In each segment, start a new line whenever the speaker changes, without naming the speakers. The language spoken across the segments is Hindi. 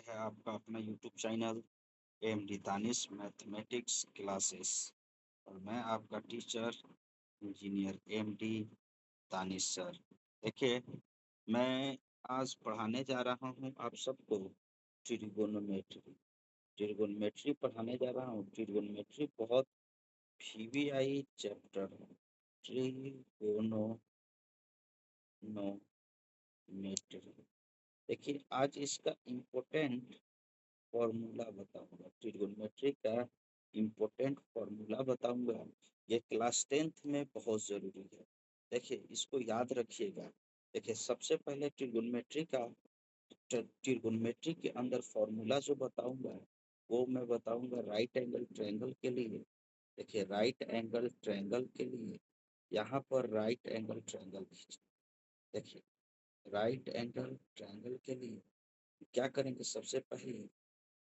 है आपका अपना YouTube channel MD Danish mathematics classes और मैं आपका teacher engineer MD Danish sir. देखिए, मैं आज पढ़ाने जा रहा हूँ आप सबको ट्रिगोनोमेट्री। ट्रिगोनोमेट्री पढ़ाने जा रहा हूँ। ट्रिगोनोमेट्री बहुत वीवीआई चैप्टर है। ट्रिगोनोमेट्री। देखिए, आज इसका इम्पोर्टेंट फॉर्मूला बताऊंगा। ट्रिगोनोमेट्री का इम्पोर्टेंट फॉर्मूला बताऊंगा। ये क्लास 10th में बहुत जरूरी है। देखिए, इसको याद रखिएगा। देखिए, सबसे पहले ट्रिगोनोमेट्री के अंदर फॉर्मूला जो बताऊंगा वो मैं बताऊंगा राइट एंगल ट्रायंगल के लिए। देखिए, राइट एंगल ट्रायंगल के लिए यहाँ पर राइट एंगल ट्रायंगल खींचे। देखिए, राइट एंगल ट्रायंगल के लिए क्या करेंगे? सबसे पहले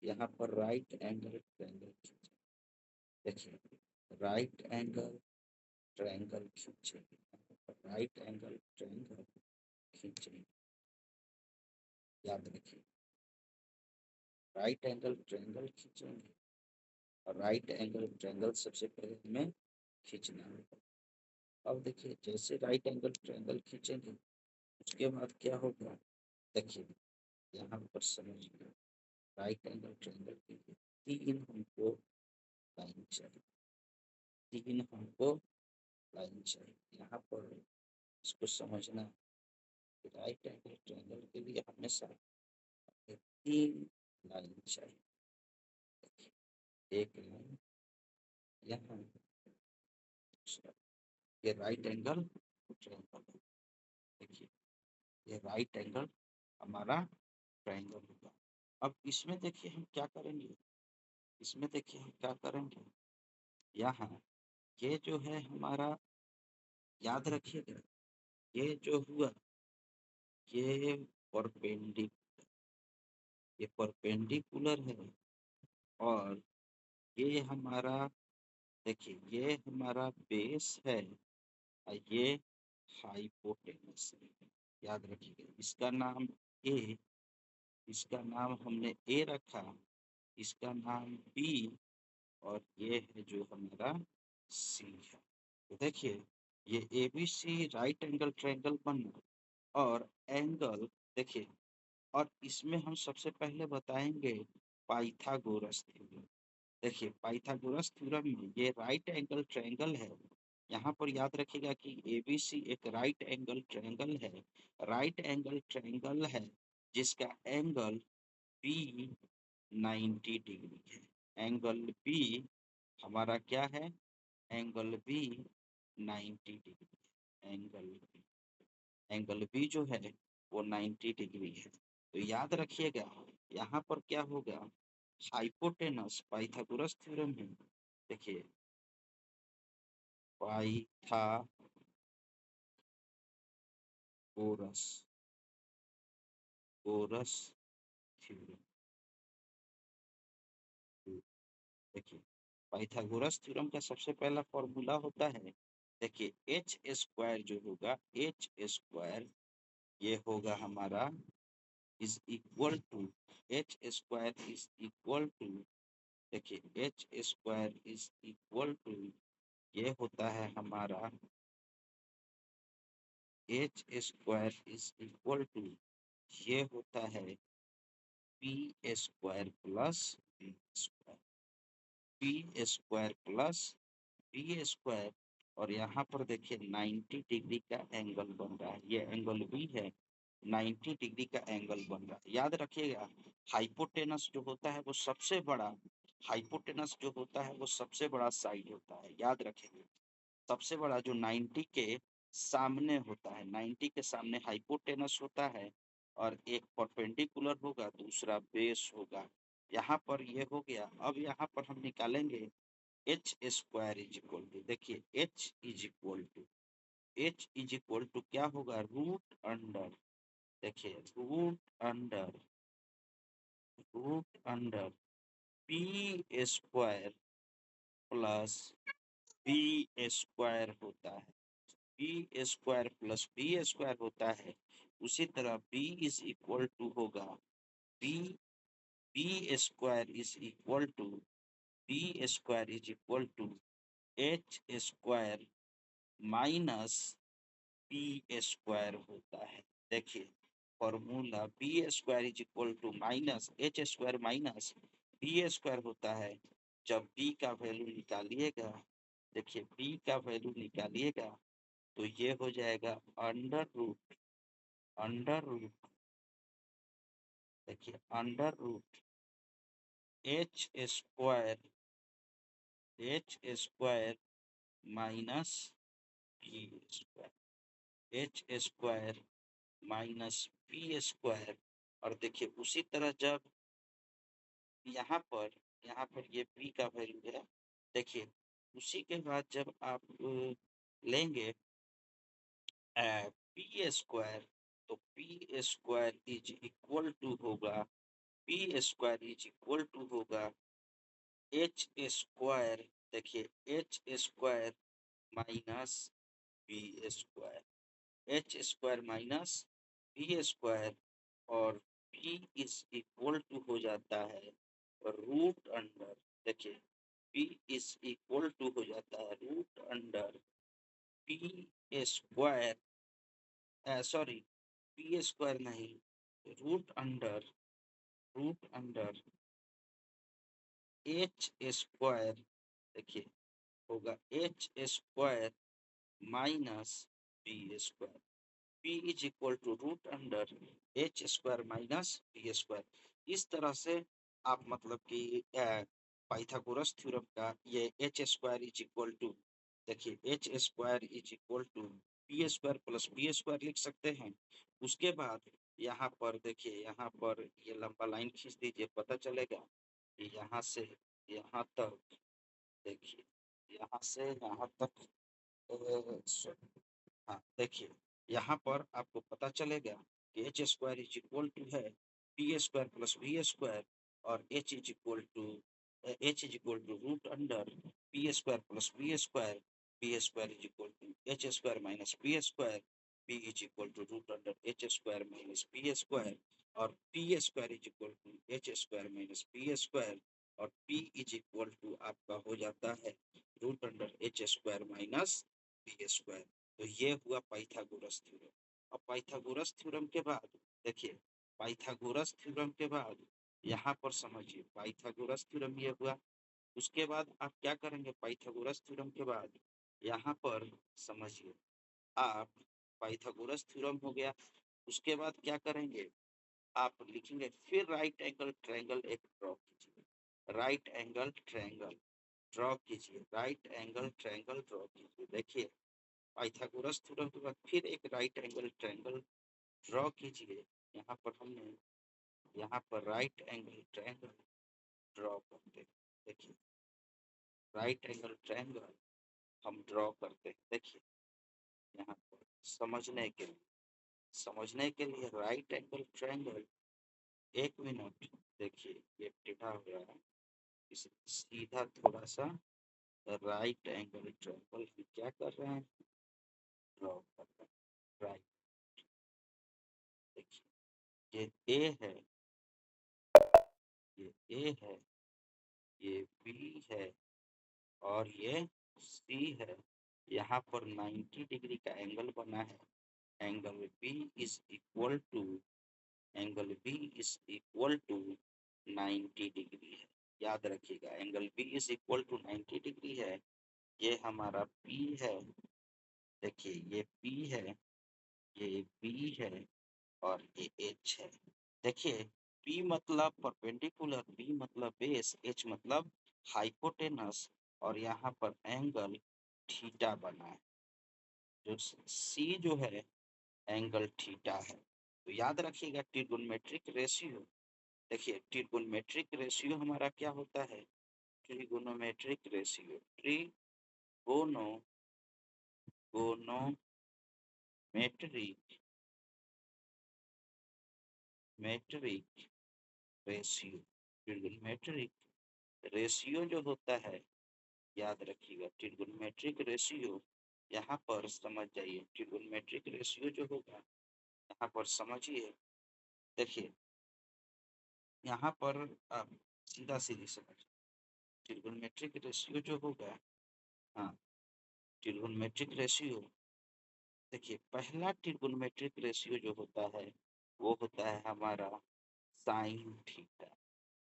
यहाँ पर राइट एंगल ट्रायंगल खींचे। देखिए, राइट एंगल ट्रायंगल खींचेंगे। राइट एंगल ट्रायंगल खींचेंगे, याद रखिए। राइट एंगल ट्रायंगल खींचेंगे और राइट एंगल ट्रायंगल सबसे पहले हमें खींचना है। अब देखिए, जैसे राइट एंगल ट्रायंगल खींचेंगे उसके बाद क्या होगा? देखिए, यहाँ पर समझिए। राइट एंगल ट्रायंगल के लिए तीन हमको लाइन चाहिए। तीन हमको लाइन चाहिए। यहाँ पर इसको समझना। राइट एंगल ट्रायंगल के लिए हमेशा तीन लाइन चाहिए। एक लाइन यहाँ, ये राइट एंगल ट्रायंगल। देखिए, ये राइट एंगल हमारा ट्रायंगल होगा। अब इसमें देखिए हम क्या करेंगे। इसमें देखिए हम क्या करेंगे। यहाँ ये जो है हमारा, याद रखिएगा, ये जो हुआ ये परपेंडिकुलर, ये परपेंडिकुलर है। और ये हमारा, देखिए, ये हमारा बेस है और ये हाइपोटेनस है। याद रखिएगा, इसका नाम ए, इसका नाम हमने ए रखा, इसका नाम बी और ये है जो हमारा सी है। तो देखिए, ये A B C right angle triangle बना। और एंगल देखिए, और इसमें हम सबसे पहले बताएंगे पाइथागोरस थ्योरम। देखिए, पाइथागोरस थ्योरम में ये राइट एंगल ट्रायंगल है। यहाँ पर याद रखिएगा कि एबीसी एक राइट एंगल ट्रायंगल है। राइट एंगल ट्रायंगल है जिसका एंगल बी 90 डिग्री है। एंगल बी हमारा क्या है? एंगल बी 90 डिग्री है। एंगल बी जो है वो 90 डिग्री है। तो याद रखिएगा, यहाँ पर क्या होगा? हाइपोटेनस पाइथागोरस थ्योरम है। देखिए, पाइथागोरस गोरस थ्योरम। देखिए, पाइथागोरस थ्योरम का सबसे पहला फॉर्मूला होता है। देखिए, एच स्क्वायर जो होगा, एच स्क्वायर ये होगा हमारा is equal to, H square is equal to, देखिए, H square is equal to, ये होता है हमारा H square is equal to, ये होता है P square plus B square, P square plus B square. और यहाँ पर देखिए 90 डिग्री का एंगल बन रहा है, ये एंगल भी है, 90 डिग्री का एंगल बन रहा है। याद रखिएगा, हाइपोटेनस जो होता है वो सबसे बड़ा, हाइपोटेनस जो होता है वो सबसे बड़ा साइड होता है। याद रखेंगे, सबसे बड़ा जो 90 के सामने होता है, 90 के सामने हाइपोटेनस होता है। और एक परपेंडिकुलर होगा, दूसरा बेस होगा। यहाँ पर ये हो गया। अब यहाँ पर हम निकालेंगे H square is equal to, देखिए H is equal to, H is equal to क्या होगा? रूट अंडर, देखिए root under P square plus B square होता है। B square plus B square होता है। उसी तरह बी इज इक्वल टू होगा B B square is equal to H square minus B square होता है। देखिए formula B square is equal to minus H square minus B square होता है। जब बी का वैल्यू निकालिएगा, देखिए बी का वैल्यू निकालिएगा तो ये हो जाएगा अंडर रूट देखिए under root H square minus B square minus B square. और देखिए उसी तरह जब यहाँ पर ये बी का वैल्यू है, देखिए उसी के बाद जब आप लेंगे पी स्क्वायर, तो P square is equal to होगा एच स्क्वायर। देखिए H square minus B square minus B square, और p इज इक्वल टू हो जाता है रूट अंडर। देखिए p इज इक्वल टू हो जाता है root under P square, sorry P square नहीं, रूट अंडर एच स्क्वायर। देखिए होगा H square minus B square. p is equal to root under H square minus B square. इस तरह से आप मतलब कि पाइथागोरस थ्योरम का ये H square is equal to, देखिए H square is equal to P square plus B square लिख सकते हैं। उसके बाद यहाँ पर देखिए, यहाँ पर ये लंबा लाइन खींच दीजिए, पता चलेगा कि यहाँ से यहाँ तक, देखिए यहाँ से यहाँ तक हाँ देखिए यहाँ पर आपको पता चलेगा कि H square is equal to है P square plus B square, और H is equal to root under P square plus B square is equal to H square minus B square, B is equal to root under H square minus B square, और P square is equal to H square minus B square, और पी इज इक्वल टू आपका हो जाता है root under H square minus B square. तो ये हुआ पाइथागोरस थ्योरम। अब पाइथागोरस थ्योरम के बाद देखिए, पाइथागोरस थ्योरम के बाद यहाँ पर समझिए पाइथागोरस थ्योरम ये हुआ। उसके बाद आप क्या करेंगे, पाइथागोरस थ्योरम के बाद यहाँ पर समझिए आप पाइथागोरस थ्योरम हो गया। उसके बाद क्या करेंगे, आप लिखेंगे फिर राइट एंगल ट्रायंगल एक ड्रॉ कीजिए, राइट एंगल ट्रायंगल ड्रॉ कीजिए। देखिए पाइथागोरस थ्योरम के बाद फिर एक राइट एंगल ट्रायंगल ड्रॉ कीजिए। यहाँ पर राइट एंगल ट्रायंगल ड्रॉ करते हैं। देखिए राइट एंगल ट्रायंगल हम ड्रॉ करते हैं। देखिए यहाँ पर समझने के लिए राइट एंगल ट्रायंगल, एक मिनट, देखिए ये टेढ़ा हो रहा है, इसे सीधा थोड़ा सा राइट एंगल ट्रायंगल क्या कर रहे हैं, ड्रॉ कर रहे हैं। राइट, देखिए ये ए है, ये बी है, और ये सी है। यहाँ पर 90 डिग्री का एंगल बना है। Angle B is equal to angle B is equal to 90 degree है। याद रखिएगा angle B is equal to 90 degree है। ये हमारा पी है, देखिए ये पी है, ये बी है, और ये एच है। देखिए P मतलब परपेंडिकुलर, B मतलब बेस, H मतलब हाइपोटेनस, और यहाँ पर एंगल थीटा बना है। जो C जो है एंगल थीटा है। तो याद रखिएगा ट्रिगोनोमेट्रिक रेशियो, देखिए ट्रिगोनोमेट्रिक रेशियो हमारा क्या होता है, trigonometric ratio, trigonometric ratio, trigonometric ratio जो होता है, याद रखिएगा ट्रिगोनोमेट्रिक रेशियो। यहाँ पर समझ जाइए ट्रिगोनोमेट्रिक रेशियो जो होगा, यहाँ पर समझिए, देखिए यहाँ पर आप सीधा सीधी समझ, ट्रिग्नोमेट्रिक रेशियो जो होगा, हाँ, ट्रिग्नोमेट्रिक रेशियो, देखिए पहला ट्रिग्नोमेट्रिक रेशियो जो होता है वो होता है हमारा साइन थीटा।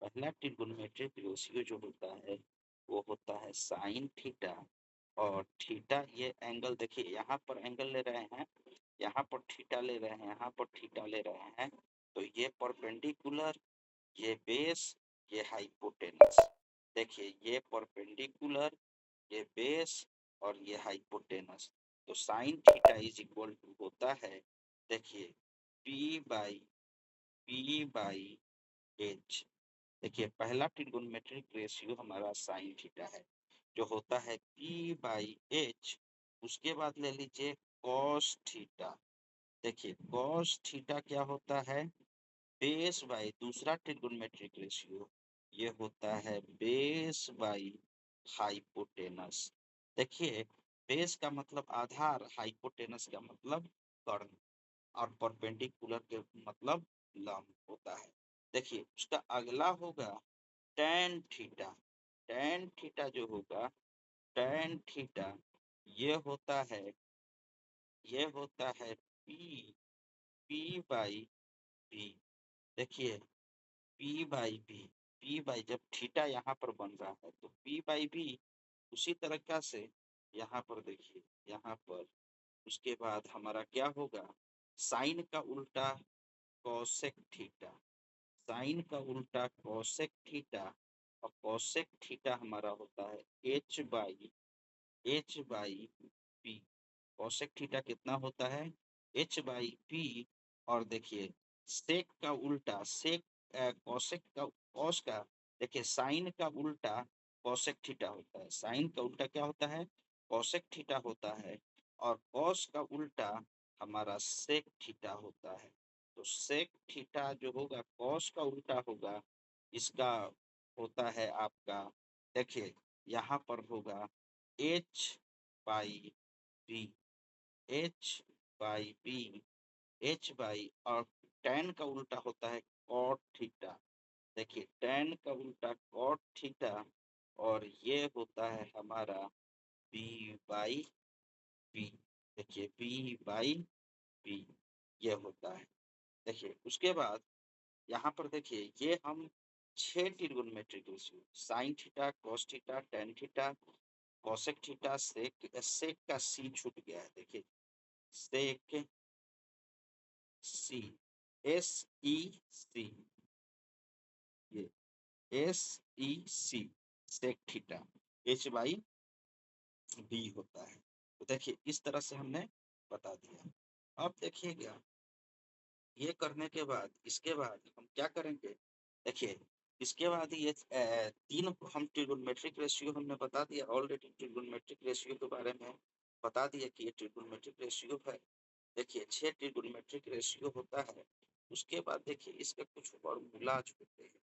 पहला ट्रिग्नोमेट्रिक रेशियो जो होता है वो होता है साइन थीटा। और थीटा ये एंगल, देखिए यहाँ पर एंगल ले रहे हैं, यहाँ पर थीटा ले रहे हैं, यहाँ पर थीटा ले रहे हैं, तो ये परपेंडिकुलर, ये बेस, ये हाइपोटेनस। देखिए ये परपेंडिकुलर, ये बेस और ये हाइपोटेनस। तो sine theta is equal to होता है, देखिए पी बाई एच। देखिए पहला ट्रिगोनोमेट्रिक रेशियो हमारा साइन थीटा है जो होता है पी बाई एच। उसके बाद ले लीजिए कॉस थीटा। देखिए कॉस थीटा क्या होता है, बेस बाई दूसरा ट्रिगोनोमेट्रिक रेशियो, ये होता है बेस बाई हाइपोटेनस। देखिए बेस का मतलब आधार, हाइपोटेनस का मतलब कर्ण, और परपेंडिकुलर के मतलब लंब होता है। देखिए उसका अगला होगा tan थीटा। tan थीटा जो होगा, tan थीटा ये होता है, ये होता है पी बाई बी। देखिए पी बाई जब थीटा यहाँ पर बन रहा है तो पी बाई बी। उसी तरीका से यहाँ पर देखिए, यहाँ पर उसके बाद हमारा क्या होगा, साइन का उल्टा कॉसेक थीटा। साइन का उल्टा कॉसेक थीटा, और कॉसेक थीटा हमारा होता है H by P. Cosec theta कितना होता है, h/p। और देखिए सेक का उल्टा, सेक कॉसेक का, कॉस का, देखिए साइन का उल्टा कॉसेक थीटा होता है। साइन का उल्टा क्या होता है, कॉसेक थीटा होता है। और कॉस का उल्टा हमारा सेक थीटा होता है। तो सेक थीटा जो होगा, कॉस का उल्टा होगा, इसका होता है आपका, देखिए यहाँ पर होगा h/b, h/b, h/, और tan का उल्टा होता है cot थीटा। देखिए tan का उल्टा cot थीटा, और ये होता है हमारा b/b। देखिए b/b ये होता है। देखिए उसके बाद यहाँ पर देखिए ये हम 6 trigonometric ratio, sine theta, cos theta, tan theta, cosec theta, sec, sec का सी छूट गया है, देखिए सेक सी, SEC, ये SEC, सेक थीटा h/b होता है। तो देखिए इस तरह से हमने बता दिया। अब देखिएगा ये करने के बाद, इसके बाद हम क्या करेंगे, देखिए इसके बाद ये तीन हम ट्रिगोनोमेट्रिक रेशियो हमने बता दिया ऑलरेडी। ट्रिगोनोमेट्रिक रेशियो के बारे में बता दिया कि ये ट्रिगोनोमेट्रिक रेशियो है। देखिए 6 ट्रिगोनोमेट्रिक रेशियो होता है। उसके बाद देखिए इसके कुछ फॉर्मूलाज होते हैं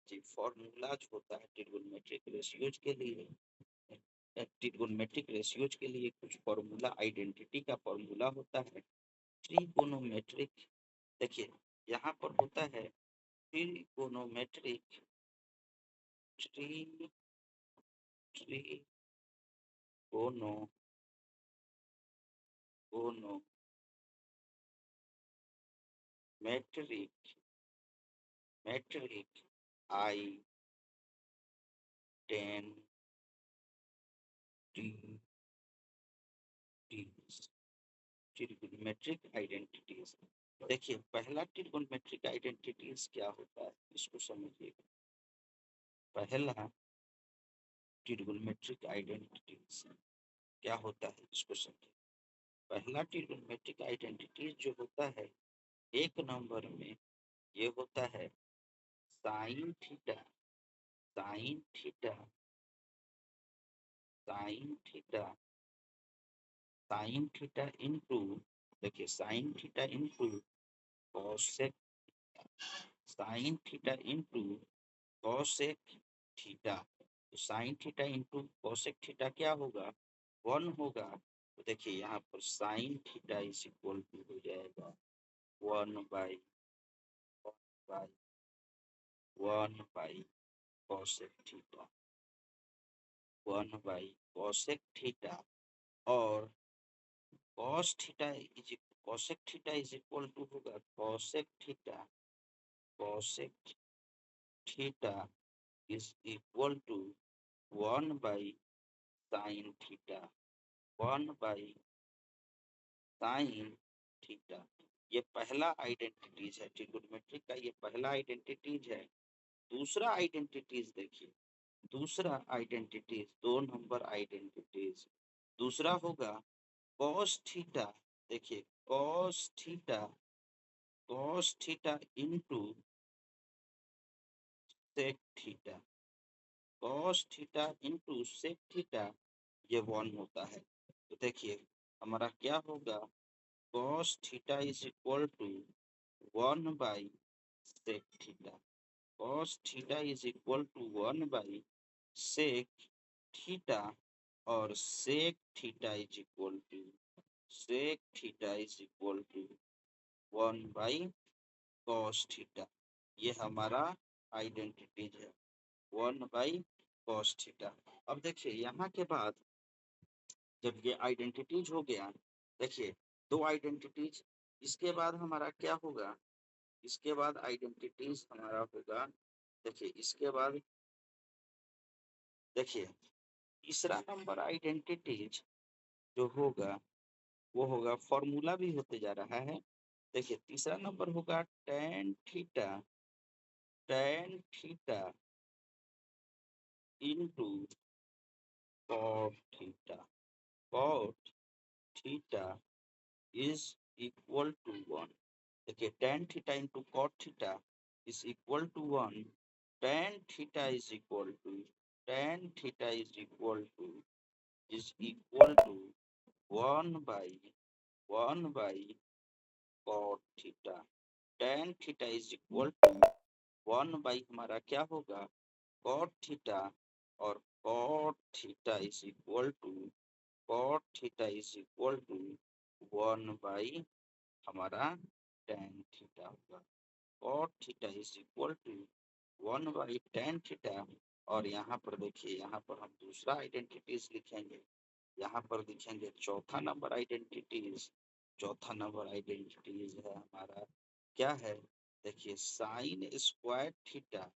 जी, फॉर्मूलाज होता है ट्रिगोनोमेट्रिक रेशियोज के लिए। ट्रिगोनोमेट्रिक रेशियोज के लिए कुछ फॉर्मूला, आइडेंटिटी का फॉर्मूला होता है ट्रिगोनोमेट्रिक। देखिए यहाँ पर होता है trigonometric, trigonometric identities, trigonometric identities. देखिए पहला ट्रिगोनोमेट्रिक आइडेंटिटीज क्या होता है इसको समझिएगा। पहला ट्रिगोनोमेट्रिक आइडेंटिटीज क्या होता है इसको समझिए। पहला ट्रिगोनोमेट्रिक आइडेंटिटीज जो होता है, एक नंबर में ये होता है sine theta, sine theta, sine theta, sine theta into, देखिए sine theta into cosec, sine theta into cosec theta. तो sine theta into cosec theta क्या होगा, 1 होगा। तो देखिए यहाँ पर sine theta is equal to हो जाएगा 1/, 1/cosec थीटा, 1/cosec थीटा, और cos थीटा इज cosec theta is equal to होगा cosec theta is equal to 1/sin theta, 1/sin theta. ये पहला आइडेंटिटीज है ट्रिगोनोमेट्री का, ये पहला आइडेंटिटीज है। दूसरा आइडेंटिटीज देखिए, दूसरा आइडेंटिटीज 2 नंबर आइडेंटिटीज, दूसरा होगा cos थीटा। देखिए cos theta into sec theta, cos theta into sec theta, ये 1 होता है। तो देखिए हमारा क्या होगा, cos theta is equal to 1/sec theta, cos theta is equal to 1/sec theta, और sec theta is equal to 1/cos theta. ये हमारा आइडेंटिटीज है 1/cos थीटा। अब देखिए यहाँ के बाद जब ये आइडेंटिटीज हो गया, देखिए 2 आइडेंटिटीज, इसके बाद हमारा क्या होगा, इसके बाद आइडेंटिटीज हमारा होगा, देखिए इसके बाद देखिए तीसरा नंबर आइडेंटिटीज जो होगा वो होगा, फॉर्मूला भी होते जा रहा है। देखिए तीसरा नंबर होगा tan theta into cot theta, cot theta is equal to 1। देखिए tan theta into cot theta is equal to 1, tan theta is equal to tan theta is equal to 1/1/cot theta, tan theta is equal to 1 हमारा क्या होगा cot थीटा, और cot theta is equal to 1 हमारा tan थीटा होगा, cot theta is equal to 1/tan theta. और यहाँ पर देखिए, यहाँ पर हम दूसरा आइडेंटिटीज लिखेंगे, यहाँ पर लिखेंगे चौथा नंबर आइडेंटिटीज। चौथा नंबर आइडेंटिटीज है हमारा क्या है, देखिए साइन स्क्वायर थीटा।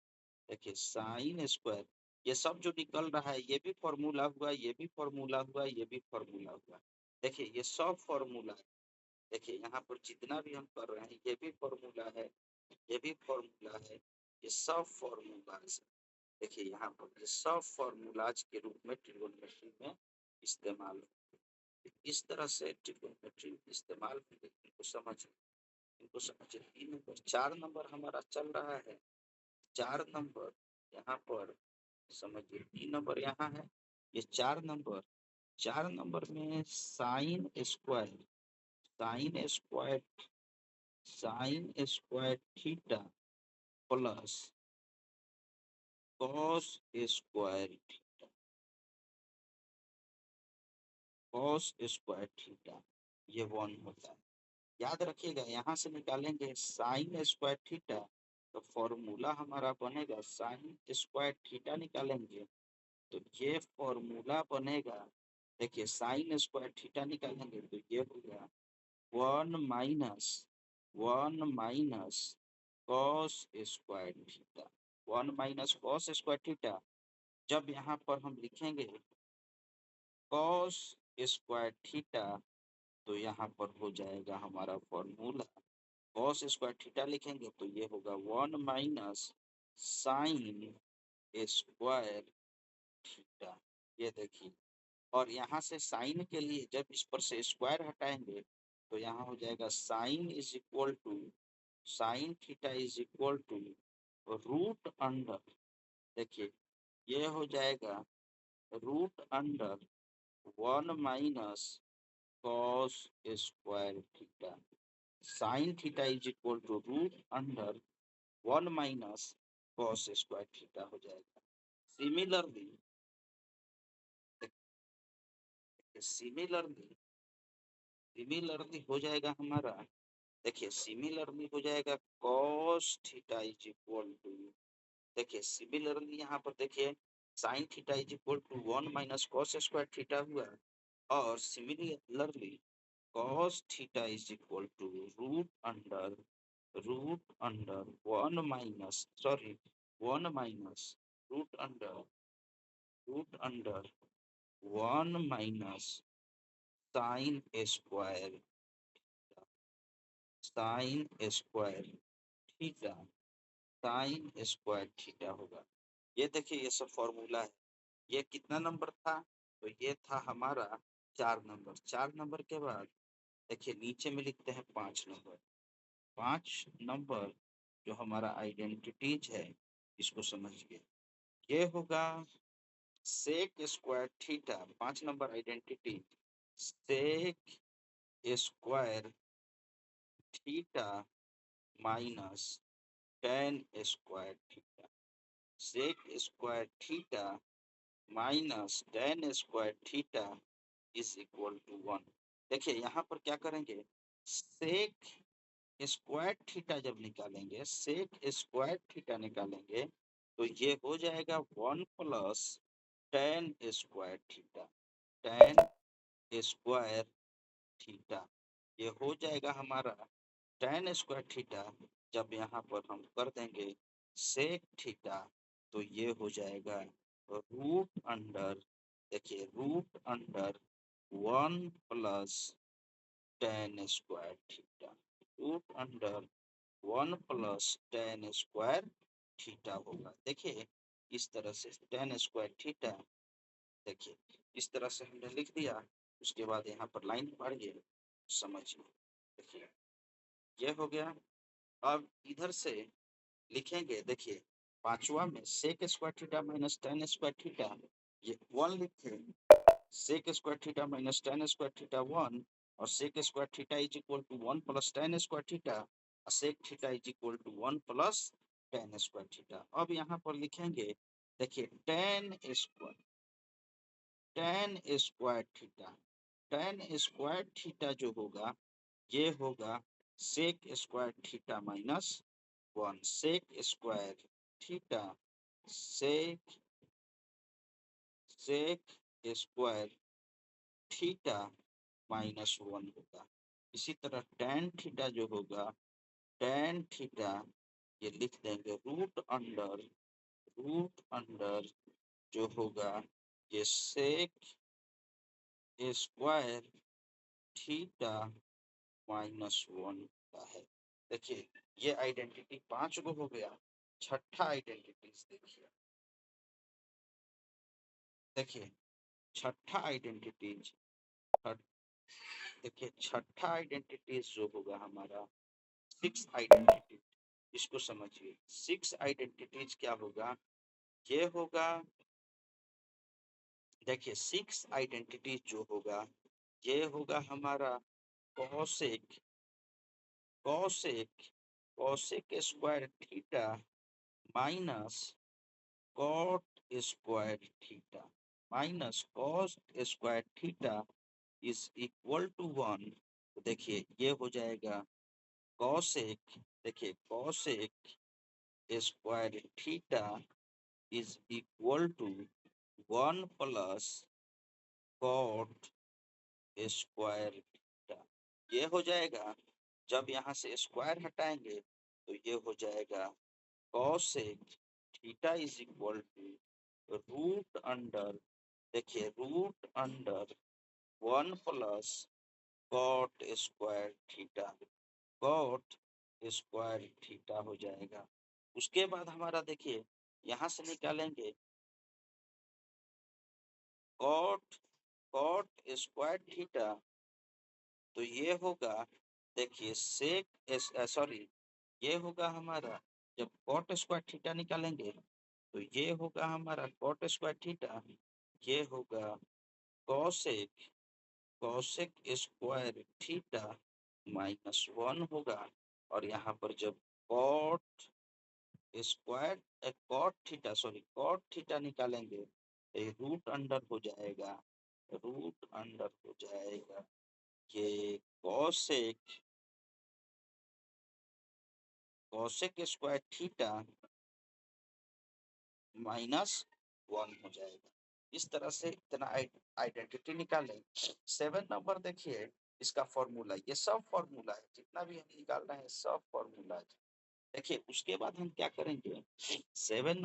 देखिए साइन स्क्वायर, ये सब जो निकल रहा है ये भी फॉर्मूला हुआ, ये भी फॉर्मूला हुआ, ये भी फॉर्मूला हुआ। देखिए ये सब फॉर्मूला है। देखिए यहाँ पर जितना भी हम कर रहे हैं ये भी फॉर्मूला है, ये भी फॉर्मूला है, ये सब फॉर्मूला। देखिए यहाँ पर ये सब फॉर्मूलाज के रूप में ट्रिगोनोमेट्री में इस्तेमाल होते हैं। इस तरह से ट्रिगोनोमेट्री इस्तेमाल होते हैं। इनको समझिए 3 नंबर 4 नंबर हमारा चल रहा है, 4 नंबर यहाँ पर समझिए, 3 नंबर यहाँ है, ये 4 नंबर, 4 नंबर में sign square theta plus cos square theta, ये 1 होता है। याद रखिएगा यहाँ से निकालेंगे साइन स्क्वायर थीटा, तो फॉर्मूला हमारा बनेगा साइन स्क्वायर थीटा, निकालेंगे तो ये फॉर्मूला बनेगा। देखिए साइन स्क्वायर थीटा निकालेंगे तो ये होगा 1 minus cos square theta, 1 - cos square theta. जब यहाँ पर हम लिखेंगे कॉस स्क्वायर थीटा, तो यहाँ पर हो जाएगा हमारा फॉर्मूला, कॉस स्क्वायर थीटा लिखेंगे तो ये होगा 1 - साइन स्क्वायर थीटा। ये देखिए, और यहाँ से साइन के लिए जब इस पर से स्क्वायर हटाएंगे तो यहाँ हो जाएगा sine theta is equal to root under, देखिए ये हो जाएगा root under 1 - cos square theta, sine theta is equal to root under 1 - cos square theta हो जाएगा। सिमिलरली सिमिलरली सिमिलरली हो जाएगा हमारा, देखिए सिमिलरली हो जाएगा cos theta is equal to देखिए सिमिलरली यहाँ पर देखिए sine theta is equal to 1 minus cos square theta हुआ, और similarly cos theta is equal to root under 1 minus sorry 1 minus root under 1 minus sine square theta sine square theta होगा। ये देखिए ये सब फॉर्मूला है। ये कितना नंबर था? तो ये था हमारा 4 नंबर। 4 नंबर के बाद देखिए नीचे में लिखते हैं 5 नंबर। 5 नंबर जो हमारा आइडेंटिटीज है, इसको समझिए। ये होगा sec square theta, 5 number identity sec square theta minus tan square theta. Sec square theta minus tan square theta is equal to 1। देखिए यहाँ पर क्या करेंगे, सेक स्क्वायर थीटा जब निकालेंगे, सेक स्क्वायर थीटा निकालेंगे तो ये हो जाएगा 1 plus tan square theta. Ten square theta ये हो जाएगा हमारा टेन स्क्वायर थीटा। जब यहाँ पर हम कर देंगे सेक थीटा तो ये हो जाएगा रूट अंडर, देखिए root under 1 plus tan square theta. Root under 1 plus tan square theta होगा। देखिए इस तरह से टेन स्क्वायर थीटा, देखिए इस तरह से हमने लिख दिया। उसके बाद यहाँ पर लाइन पढ़िए, समझिए। देखिए ये हो गया। अब इधर से लिखेंगे, देखिए पांचवा में sec square theta minus tan square theta, ये 1 लिखे। Sec square theta minus tan square theta 1, और sec square theta is equal to 1 plus tan square theta, और sec theta is equal to 1 plus tan square theta. अब यहाँ पर लिखेंगे, देखिए टेन स्क्वायर थीटा जो होगा ये होगा sec square theta minus 1। Sec square theta sec sec square theta minus 1 होगा। इसी तरह टेन थीटा जो होगा, टेन थीटा ये लिख देंगे रूट अंडर जो होगा ये सेक स्क्वायर थीटा माइनस 1 का है। देखिए ये आइडेंटिटी 5 गो हो गया। छठा आइडेंटिटीज देखिए, देखिए छठा आइडेंटिटीज देखिए छठा आइडेंटिटीज जो होगा हमारा 6 आइडेंटिटीज, इसको समझिए। 6 आइडेंटिटीज क्या होगा, ये होगा, देखिए 6 आइडेंटिटीज जो होगा ये होगा हमारा cosec cosec cosec square theta minus cot square theta minus cos square theta is equal to 1। तो देखिए ये हो जाएगा कॉसेक, देखिए cosec square theta is equal to 1 plus cot square theta. ये हो जाएगा, जब यहाँ से स्क्वायर हटाएंगे तो ये हो जाएगा cosec theta is equal to root under, देखिए root under 1 plus cot square theta. Cot square theta हो जाएगा। उसके बाद हमारा देखिए यहाँ से निकालेंगे कॉट कॉट स्क्वायर थीटा, तो ये होगा, देखिए सॉरी ये होगा हमारा, जब कॉट स्क्वायर थीटा निकालेंगे तो ये होगा हमारा कॉट स्क्वायर थीटा, ये होगा cosec cosec square theta minus 1 होगा। और यहाँ पर जब कॉट स्क्वायर कॉट थीटा निकालेंगे तो ये रूट अंडर हो जाएगा, ये कॉसेक कॉसेक स्क्वायर थीटा -1 हो जाएगा। इस तरह से इतना आइडेंटिटी निकालें। 7 नंबर देखिए, इसका फॉर्मूला, ये सब फॉर्मूला है, जितना भी हम निकाल रहे हैं सब फॉर्मूला है। देखिए उसके बाद हम क्या करेंगे, 7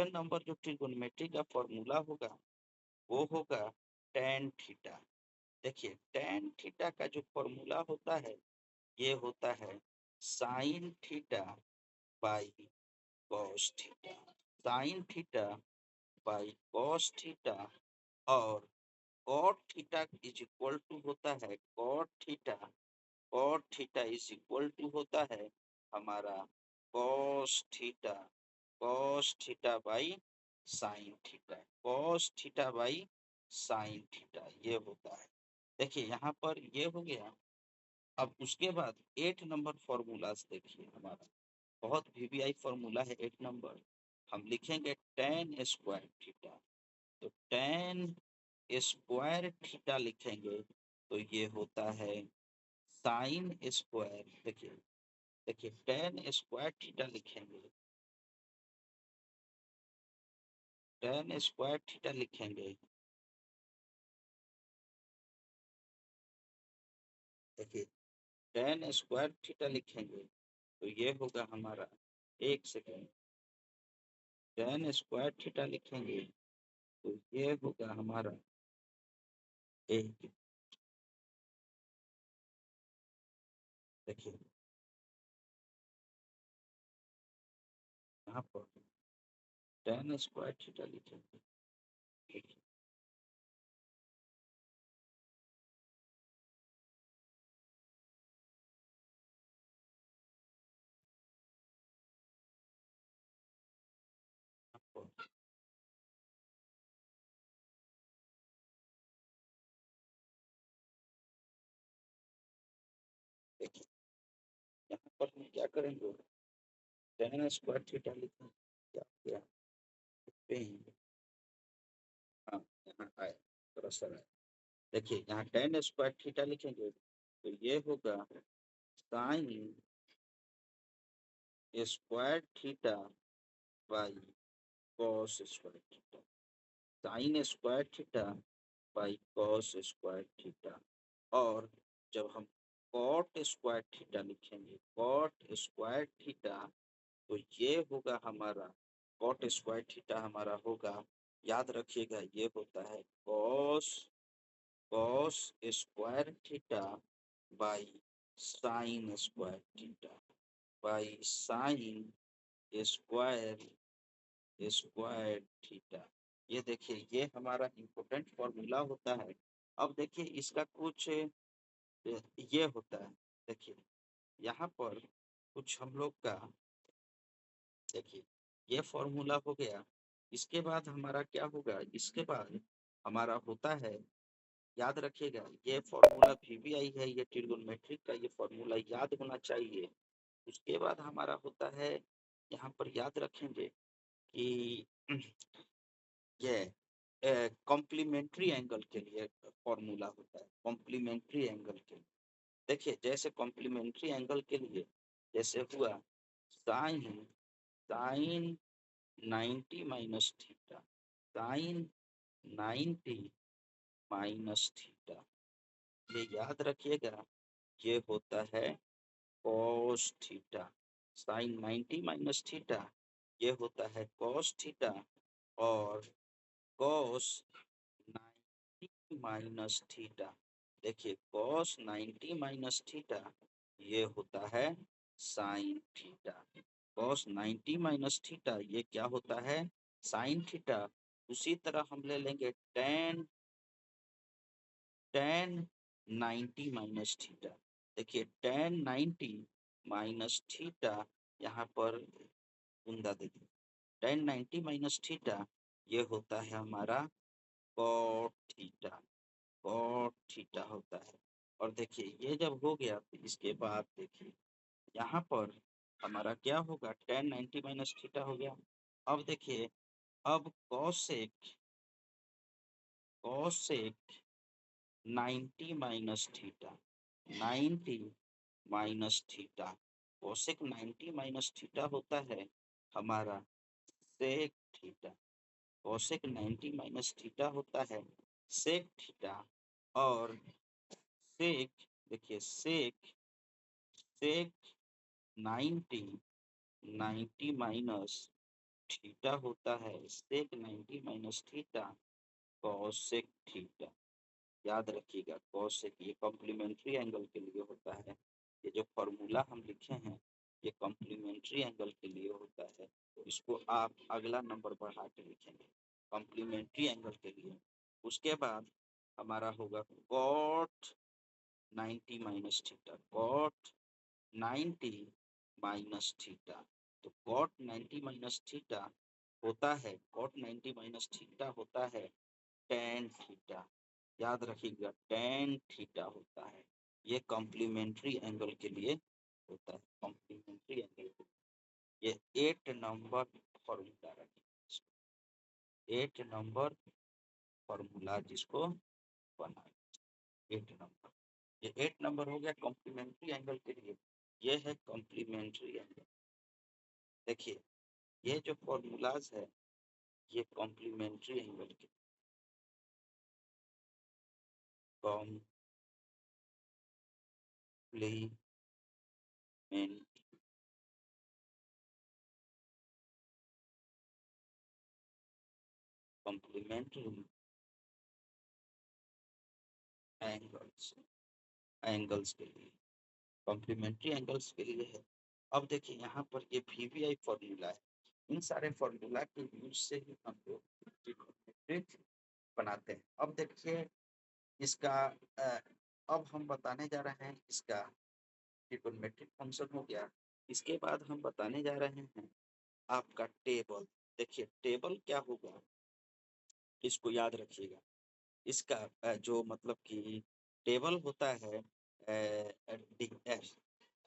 नंबर जो ट्रिगोनोमेट्री का फॉर्मूला होगा वो होगा tan थीटा। देखिए tan थीटा का जो फॉर्मूला होता है ये होता है sin theta by cos theta. sin theta by cos theta और cot theta is equal to होता है cot theta is equal to होता है हमारा cos theta by sin theta. cos theta by sin theta ये होता है। देखिए यहाँ पर ये हो गया। अब उसके बाद 8 नंबर फॉर्मूलाज देखिए, हमारा बहुत वीवीआई फॉर्मूला है 8 नंबर। हम लिखेंगे tan स्क्वायर थीटा। तो tan स्क्वायर थीटा लिखेंगे तो ये होता है साइन स्क्वायर। देखिए देखिए tan स्क्वायर थीटा लिखेंगे, tan स्क्वायर थीटा लिखेंगे। देखिए tan स्क्वायर थीटा लिखेंगे तो ये होगा हमारा, एक सेकेंड, tan स्क्वायर थीटा लिखेंगे तो ये होगा हमारा एक, देखिए यहाँ पर tan स्क्वायर थीटा लिखेंगे। देखिए यहाँ पर, देखिए यहाँ पर हम क्या करेंगे, tan स्क्वायर थीटा लिखेंगे, क्या हो गया पे ही, हाँ यहाँ आए, थोड़ा सा आए। देखिए यहाँ tan स्क्वायर थीटा लिखेंगे तो ये होगा sign square theta by cos square theta. Sine square theta by cos square theta. और जब हम कॉट स्क्वायर थीटा लिखेंगे, कॉट स्क्वायर थीटा, तो ये होगा हमारा, कॉट स्क्वायर थीटा हमारा होगा, याद रखिएगा ये होता है cos cos square theta by sine square theta by sine square square theta. ये देखिए ये हमारा इम्पोर्टेंट फॉर्मूला होता है। अब देखिए इसका कुछ ये होता है। देखिए यहाँ पर कुछ हम लोग का, देखिए ये फॉर्मूला हो गया। इसके बाद हमारा क्या होगा, इसके बाद हमारा होता है, याद रखिएगा ये फॉर्मूला वीवीआई है, ये ट्रिगोनोमेट्रिक का ये फॉर्मूला याद होना चाहिए। उसके बाद हमारा होता है, यहाँ पर याद रखेंगे कि ये कॉम्प्लीमेंट्री एंगल के लिए फॉर्मूला होता है, कॉम्प्लीमेंट्री एंगल के लिए। देखिए जैसे कॉम्प्लीमेंट्री एंगल के लिए जैसे हुआ sine sine 90 minus theta, sine 90 minus theta, ये याद रखिएगा ये होता है cos theta. Sine 90 minus theta ये होता है कॉस थीटा। और कॉस 90 माइनस थीटा, देखिए कॉस 90 माइनस थीटा ये होता है sine theta. Cos 90 minus theta ये क्या होता है, साइन थीटा। उसी तरह हम ले लेंगे टेन 90 माइनस थीटा। देखिए टेन 90 माइनस थीटा, यहाँ पर बूंदा देखिए, टेन 90 माइनस थीटा ये होता है हमारा कॉट थीटा, कॉट थीटा होता है। और देखिए ये जब हो गया तो इसके बाद देखिए यहाँ पर हमारा क्या होगा, टेन 90 माइनस थीटा हो गया। अब देखिए, अब cosec 90 minus theta, 90 minus theta, cosec 90 minus theta होता है हमारा sec theta. Cosec 90 minus theta होता है सेक थीटा, और सेक देखिए सेक 90 माइनस थीटा होता है सेक 90 माइनस थीटा कोसेक थीटा। याद रखिएगा कोसेक ये कॉम्प्लीमेंट्री एंगल के लिए होता है। ये जो फॉर्मूला हम लिखे हैं ये कॉम्प्लीमेंट्री एंगल के लिए होता है, तो इसको आप अगला नंबर बढ़ा के लिखेंगे कॉम्प्लीमेंट्री एंगल के लिए। उसके बाद हमारा होगा cot 90 minus theta, cot 90 minus theta. तो कॉट 90 माइनस थीटा होता है, कॉट 90 माइनस थीटा होता है टेन थीटा। याद रखिएगा टेन थीटा होता है। ये कॉम्प्लीमेंट्री एंगल के लिए होता है, कॉम्प्लीमेंट्री एंगल के लिए। ये 8 नंबर फॉर्मूला रखिए, 8 नंबर फॉर्मूला जिसको बना 8 नंबर। ये 8 नंबर हो गया कॉम्प्लीमेंट्री एंगल के लिए। ये है कॉम्प्लीमेंट्री एंगल। देखिए ये जो फॉर्मूलाज है ये कॉम्प्लीमेंट्री एंगल के कॉम्प्लीमेंट्री एंगल्स के लिए, कॉम्प्लीमेंट्री एंगल्स के लिए है। अब देखिए यहाँ पर ये VVI फॉर्मूला है। इन सारे फॉर्मूला के यूज से ही हम लोग ट्रिग्नोमेट्रिक बनाते हैं। अब देखिए इसका अब हम बताने जा रहे हैं इसका ट्रिग्नोमेट्रिक फंक्शन हो गया। इसके बाद हम बताने जा रहे हैं आपका टेबल। देखिए टेबल क्या होगा इसको याद रखिएगा। इसका जो मतलब कि टेबल होता है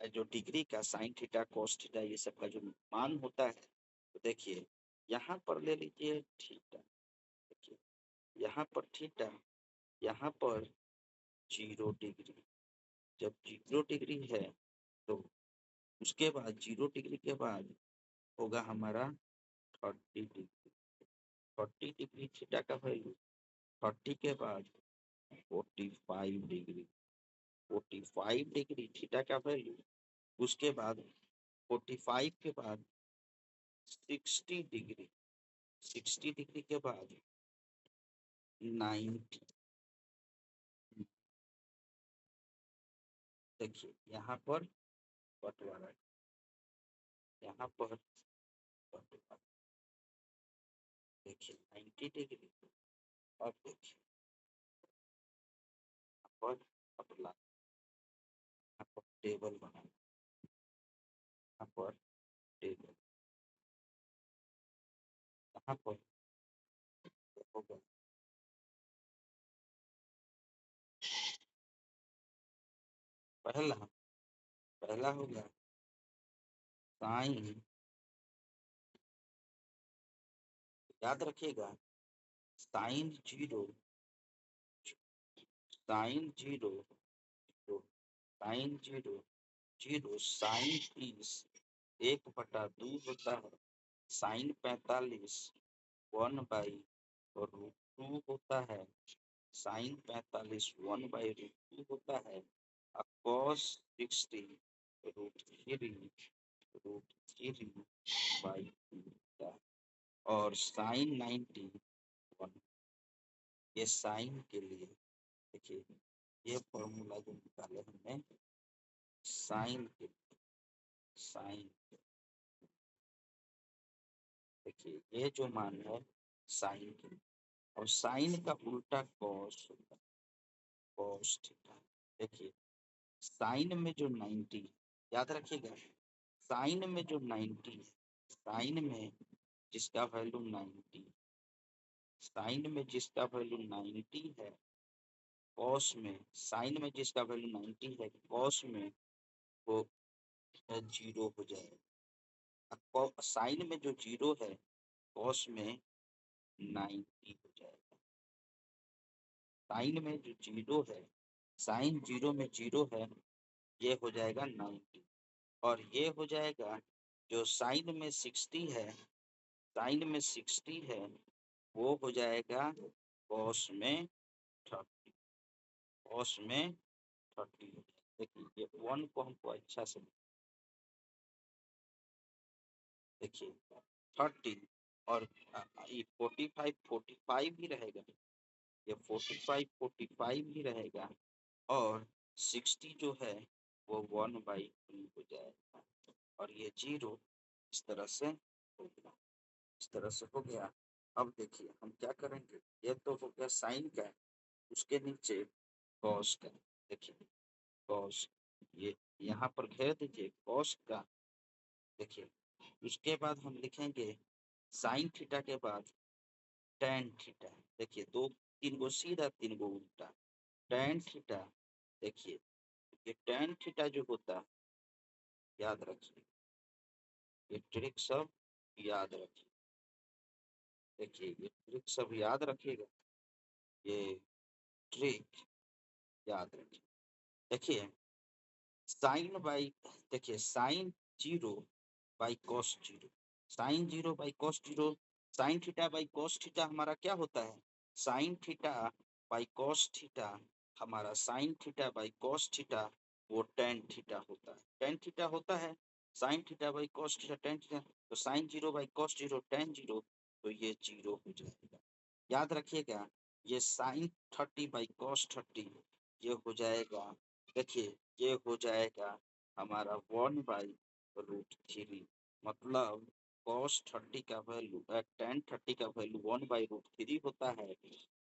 जो डिग्री का साइन थीटा कोस थीटा ये सब का जो मान होता है, तो देखिए यहाँ पर ले लीजिए थीटा, देखिए यहाँ पर थीटा, यहाँ पर 0 डिग्री। जब 0 डिग्री है तो उसके बाद 0 डिग्री के बाद होगा हमारा 30 डिग्री। 30 डिग्री थीटा का वैल्यू, 30 के बाद 45 डिग्री, 45 डिग्री थीटा का वैल्यू। उसके बाद 45 के बाद 60 डिग्री, 60 डिग्री के बाद 90। देखिए यहाँ पर बंटवारा, यहाँ पर बंटवारा, देखिए 90 डिग्री। अब देखिए यहाँ पर अपना यहाँ पर टेबल बनाना, यहाँ पर टेबल, यहाँ पर होगा पहला, पहला होगा साइन, याद रखिएगा साइन 0, साइन 0, साइन 0, 0 साइन 30 1/2 होता है, साइन 45 1/√2 होता है, साइन 45 1/√2 होता है, cos 60 √3/2 होता है, और साइन 90 1। ये साइन के लिए देखिए ये फॉर्मूला जो निकाले हमने साइन के, साइन देखिए ये जो मान है साइन के, और साइन का उल्टा कॉस होता है, कॉस थीटा। देखिए साइन में जो 90, याद रखिएगा साइन में जो 90, साइन में जिसका वैल्यू 90, साइन में जिसका वैल्यू 90 है, कॉस में साइन में जिसका वैल्यू 90 है कॉस में वो 0 हो जाएगा। साइन में जो 0 है कॉस में 90 हो जाएगा। साइन में जो 0 है, साइन 0 में 0 है, ये हो जाएगा 90, और ये हो जाएगा जो साइन में 60 है, साइन में 60 है, वो हो जाएगा कॉस में 30, कॉस में 30। देखिए ये 1 को हमको अच्छा से देखिए 30 और ये 45 ही रहेगा, ये 45 ही रहेगा और 60 जो है वो 1/2 हो जाएगा और ये 0 इस तरह से हो गया, इस तरह से हो गया। अब देखिए हम क्या करेंगे, ये तो हो गया साइन का, उसके नीचे कॉस का। देखिए कॉस, ये यहाँ पर घेर दीजिए कॉस का। देखिए उसके बाद हम लिखेंगे साइन थीटा के बाद टैन थीटा। देखिए दो, तीन गो सीधा, तीन गो उल्टा। टैन थीटा, देखिए ये टैन थीटा जो होता है, याद रखिए, ये ट्रिक सब याद रखिए। देखिए ये ट्रिक सब याद रखिएगा, ये ट्रिक याद रखिए। देखिए साइन बाई, देखिए sine 0 by cos 0, sine 0 by cos 0, sine theta by cos theta हमारा क्या होता है, sine theta by cos theta, हमारा sine theta by cos theta वो टेन थीटा होता है, टेन थीटा होता है। Sine theta by cos theta tan theta, तो साइन 0 बाई कॉस 0 टेन 0, तो ये 0 हो जाएगा। याद रखिएगा ये साइन 30 बाई कॉस 30 ये हो जाएगा, देखिए ये हो जाएगा हमारा 1/√3, मतलब कॉस 30 का वैल्यू टेन 30 का वैल्यू 1/√3 होता है।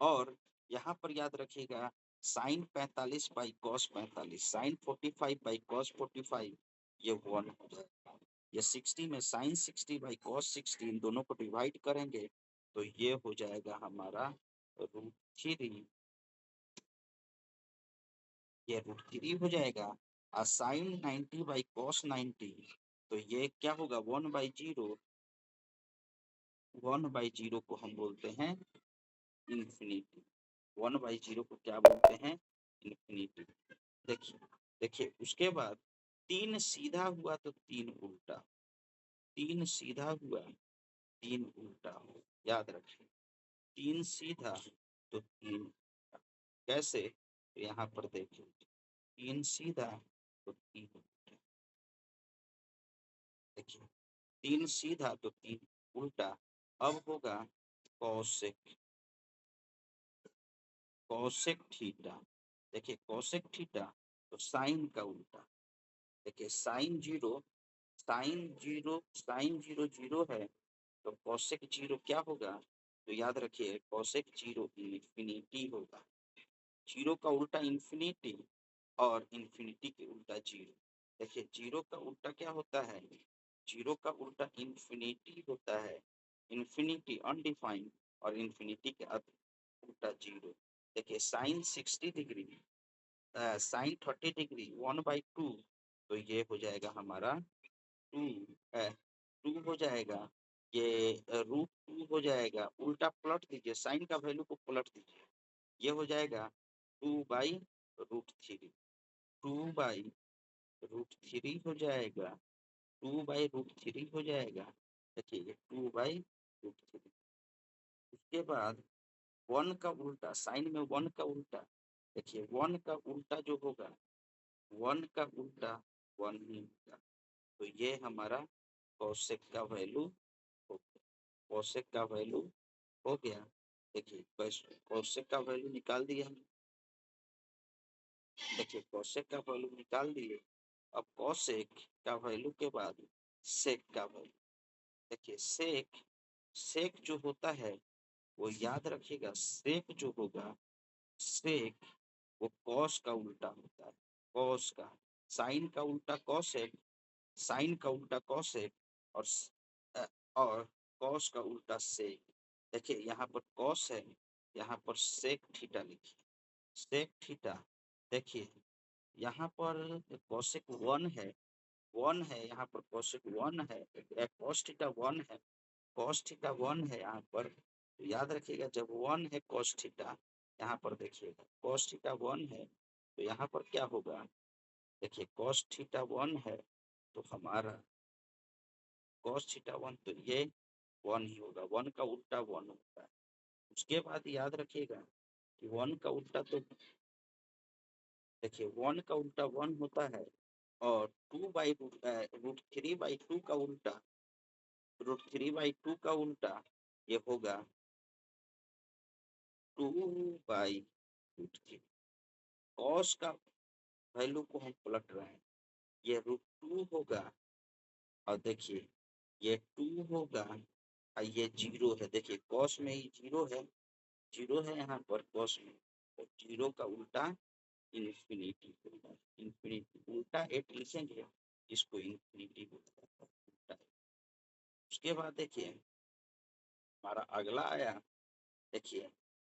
और यहाँ पर याद रखिएगा sine 45 by cos 45, sine 45 by cos 45 ये 1 हो जाएगा। ये 60 में साइन 60 बाई कॉस 60 इन दोनों को डिवाइड करेंगे तो ये हो जाएगा हमारा √3, ये √3 हो जाएगा। और साइन 90 बाई कॉस 90, तो ये क्या होगा 1/0, 1/0 को हम बोलते हैं इन्फिनिटी, 1/0 को क्या बोलते हैं, इन्फिनिटी। देखिए, देखिए उसके बाद 3 सीधा हुआ तो 3 उल्टा, 3 सीधा हुआ 3 उल्टा हो, याद रखिए 3 सीधा तो 3 उल्टा। कैसे, तो यहाँ पर देखिए 3 सीधा तो 3 उल्टा। देखिए 3 सीधा तो 3 उल्टा। अब होगा कौशिक, कौशिक थीटा। देखिए कौशिक थीटा तो साइन का उल्टा। देखिए साइन 0, साइन 0, साइन 0 0 है, तो कौशिक 0 क्या होगा, तो याद रखिए कौशिक 0 इन्फिनिटी होगा। 0 का उल्टा इन्फिनिटी और इन्फिनिटी के उल्टा 0। देखिए 0 का उल्टा क्या होता है, 0 का उल्टा इन्फिनिटी होता है, इन्फिनिटी अनडिफाइंड और इन्फिनिटी के उल्टा 0। देखिए साइन 60 डिग्री, साइन 30 डिग्री 1/2, तो ये हो जाएगा हमारा 2, 2 हो जाएगा, ये √2 हो जाएगा। उल्टा पलट दीजिए, साइन का वैल्यू को पलट दीजिए, ये हो जाएगा 2/√3, 2/√3 हो जाएगा, 2/√3 हो जाएगा। देखिए ये 2/√3। उसके बाद 1 का उल्टा, साइन में 1 का उल्टा, देखिए 1 का उल्टा जो होगा, 1 का उल्टा 1 ही होगा, तो ये हमारा कौशिक का वैल्यू हो गया, कौशिक का वैल्यू हो गया। देखिए बस कौशिक का वैल्यू निकाल दिया हमने। देखिए कौशिक का वैल्यू निकाल दिए। अब कौशिक का वैल्यू के बाद सेक का वैल्यू। देखिए सेक, सेक जो होता है वो याद रखिएगा, सेक जो होगा, सेक वो कॉस का उल्टा होता है, कॉस का। साइन का उल्टा कॉसेक, साइन का उल्टा कॉसेक और अ, और कॉस का उल्टा सेक। देखिए यहाँ पर कॉस है, यहाँ पर सेक थीटा लिखिए, सेक थीटा। देखिए यहाँ पर कॉसेक 1 है, 1 है, यहाँ पर कॉसेक 1 है, कॉस थीटा 1 है, कॉस थीटा 1 है यहाँ पर, तो याद रखिएगा जब 1 है कॉस थीटा, यहाँ पर देखिएगा कॉस थीटा 1 है, तो यहाँ पर क्या होगा, देखिए कॉस थीटा 1 है तो हमारा cos थीटा 1, तो ये 1 ही होगा, 1 का उल्टा 1 होता है। उसके बाद याद रखिएगा कि 1 का उल्टा तो देखिए 1 का उल्टा 1 होता है, और 2/√3/2 का उल्टा, √3/2 का उल्टा ये होगा 2/√3। कॉस का वैल्यू को हम पलट रहे हैं, ये √2 होगा, और देखिए ये 2 होगा, और ये 0 है। देखिए कॉस में ही 0 है, 0 है यहाँ पर कॉस में, तो 0 का उल्टा इन्फिनिटी होगा। इन्फिनिटी उल्टा 8 लिखेंगे, इसको इन्फिनिटी बोलते हैं उल्टा। उसके बाद देखिए हमारा अगला आया, देखिए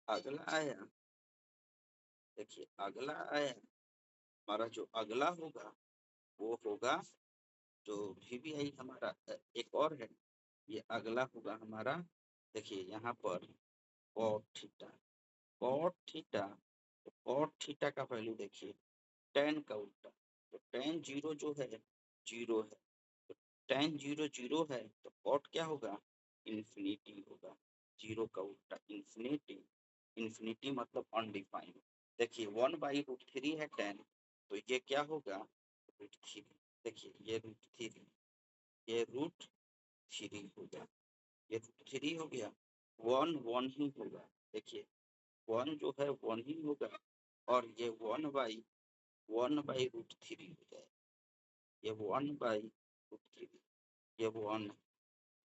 अगला आया, देखिए अगला आया, हमारा जो अगला होगा वो होगा जो VBI हमारा एक और है, ये अगला होगा हमारा। देखिए यहाँ पर कॉट थीटा, कॉट थीटा, तो कॉट थीटा का वैल्यू देखिए tan का उल्टा, तो tan 0 जो है 0 है, तो tan 0 0 है, तो कॉट क्या होगा, इन्फिनिटी होगा। 0 का उल्टा इन्फिनिटी, इन्फिनिटी मतलब अनडिफाइंड। देखिए 1/√3 है tan, तो ये क्या होगा √3। देखिए ये √3, ये √3 होगा, ये √3 हो गया। 1 1 ही होगा, देखिए 1 जो है 1 ही होगा, और ये 1/√3 हो जाए, ये 1/√3, ये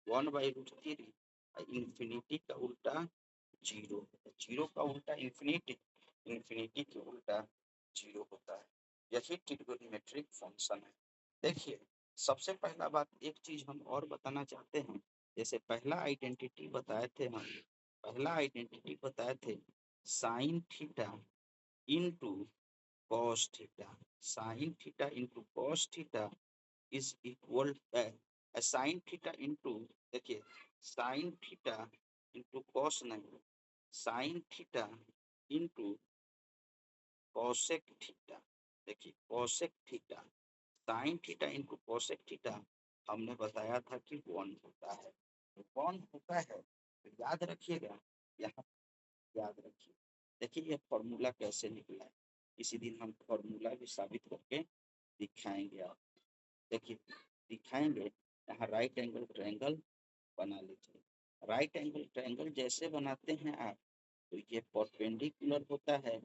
1/√3। इन्फिनिटी का उल्टा 0, 0 का उल्टा इन्फिनिटी, इन्फिनिटी के उल्टा 0 होता है। यही ट्रिग्नोमेट्रिक फंक्शन है। देखिए सबसे पहला बात एक चीज हम और बताना चाहते हैं, जैसे पहला आइडेंटिटी बताए थे हम, पहला आइडेंटिटी बताए थे sine theta into cos theta, sine theta into cos theta is equal sine theta into, देखिए साइन थीटा इंटू कॉस नहीं, sine theta into cosec theta. देखिए cosec theta, sine theta into cosec theta हमने बताया था कि 1 होता है, तो 1 होता है, तो याद रखिएगा, यहाँ याद रखिए। देखिए ये फॉर्मूला कैसे निकला है, इसी दिन हम फॉर्मूला भी साबित करके दिखाएंगे। आप देखिए दिखाएंगे, यहाँ राइट एंगल ट्रायंगल बना लीजिए। राइट एंगल ट्रायंगल जैसे बनाते हैं आप, तो ये परपेंडिकुलर होता है,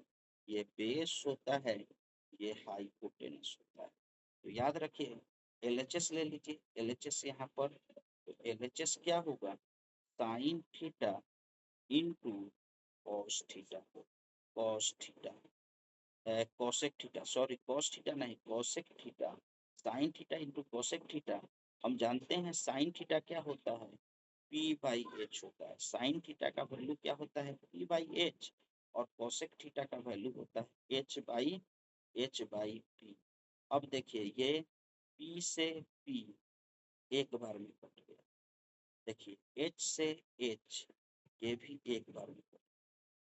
ये बेस होता है, ये हाइपोटेनस होता है। तो याद रखिए LHS ले लीजिए, LHS यहाँ पर, तो LHS क्या होगा, sine theta into cos theta, cos theta cosec theta, sorry cos theta नहीं cosec theta, sine theta into cosec theta. हम जानते हैं साइन थीटा क्या होता है, P/H होता है। साइन थीटा का वैल्यू क्या होता है, P/H, और कोसेक थीटा का वैल्यू होता है H/P। अब देखिए ये P से P एक बार में कट गया, देखिए H से H ये भी एक बार में कट,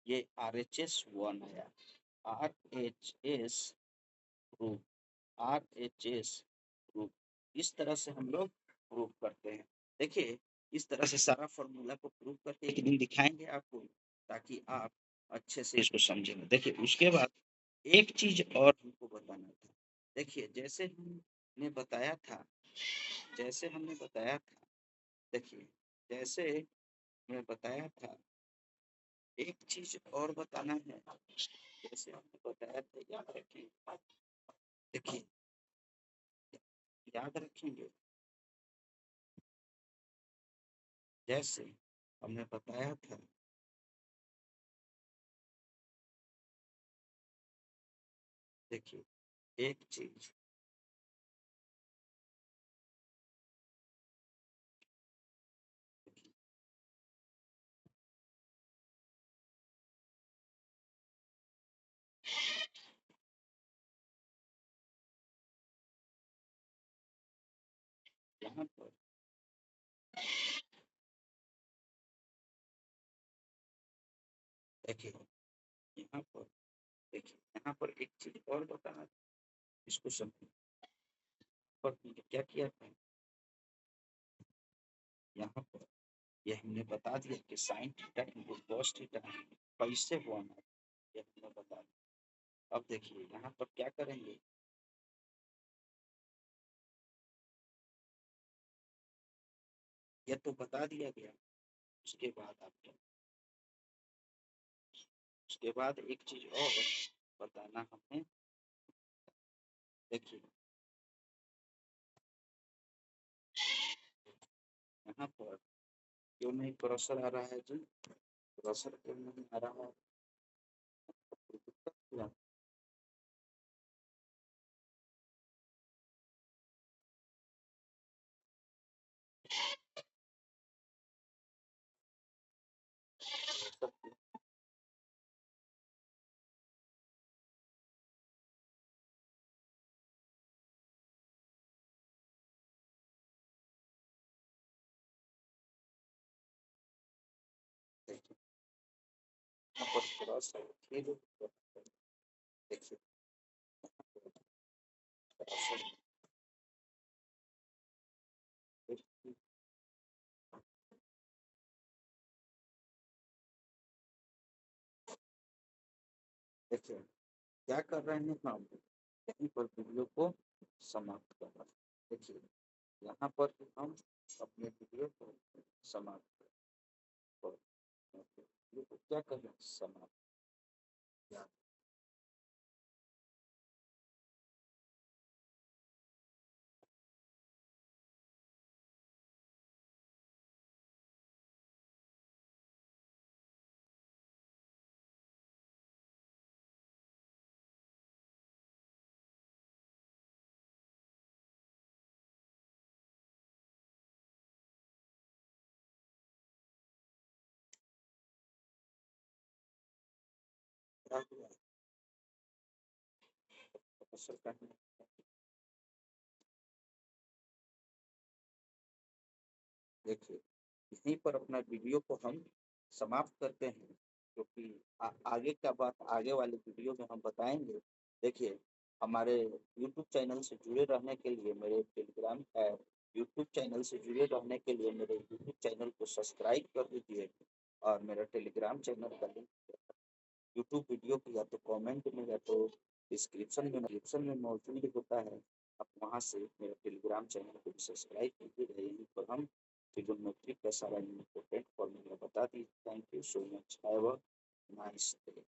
ये RHS 1 आया, RHS प्रूफ, RHS प्रूफ, इस तरह से हम लोग प्रूफ करते हैं। देखिए इस तरह से सारा फॉर्मूला को प्रूफ करके एक दिन दिखाएंगे आपको, ताकि आप अच्छे से इसको समझेंगे। देखिए उसके बाद एक चीज और हमको बताना था, देखिए जैसे हमने बताया था, जैसे हमने बताया था, देखिए जैसे मैं बताया था, एक चीज और बताना है, जैसे हमने बताया था, याद रखें, देखिए याद रखेंगे, जैसे हमने बताया था, देखिए एक चीज, यहाँ देखिए, यहाँ पर देखिए, यहाँ पर एक चीज और बताना, इसको समझिए, पर क्या किया था, यहाँ पर ये हमने बता दिया कि sign theta into cos theta कैसे हुआ ना, ये हमने बता दिया। अब देखिए यहाँ पर क्या करेंगे, ये तो बता दिया गया। उसके बाद आप क्या, उसके बाद एक चीज और बताना हमें। देखिए यहाँ पर क्यों नहीं क्रॉसर आ रहा है जी, क्रॉसर क्यों नहीं आ रहा है, कोई दिक्कत क्या? देखिए यहाँ पर क्रॉसर फिर देखिए क्रॉसर देखिए क्या कर रहे हैं हम, यहीं पर वीडियो को समाप्त कर रहे हैं। देखिए यहाँ पर हम अपने वीडियो को समाप्त कर, वीडियो को क्या कर रहे हैं, समाप्त। क्या हुआ? असर करने, देखिए यहीं पर अपना वीडियो को हम समाप्त करते हैं, क्योंकि आगे का बात आगे वाले वीडियो में हम बताएंगे। देखिए हमारे YouTube चैनल से जुड़े रहने के लिए मेरे टेलीग्राम YouTube चैनल से जुड़े रहने के लिए मेरे YouTube चैनल को सब्सक्राइब कर दीजिए, और मेरा टेलीग्राम चैनल का लिंक यूट्यूब वीडियो की या तो कमेंट में या तो डिस्क्रिप्शन में मौजूद होता है। आप वहाँ से मेरे टेलीग्राम चैनल को सब्सक्राइब कीजिएगा, यहीं पर हम ट्रिग्नोमेट्री का सारा इम्पोर्टेंट फॉर्मूला बता दी। Thank you so much, have a nice day.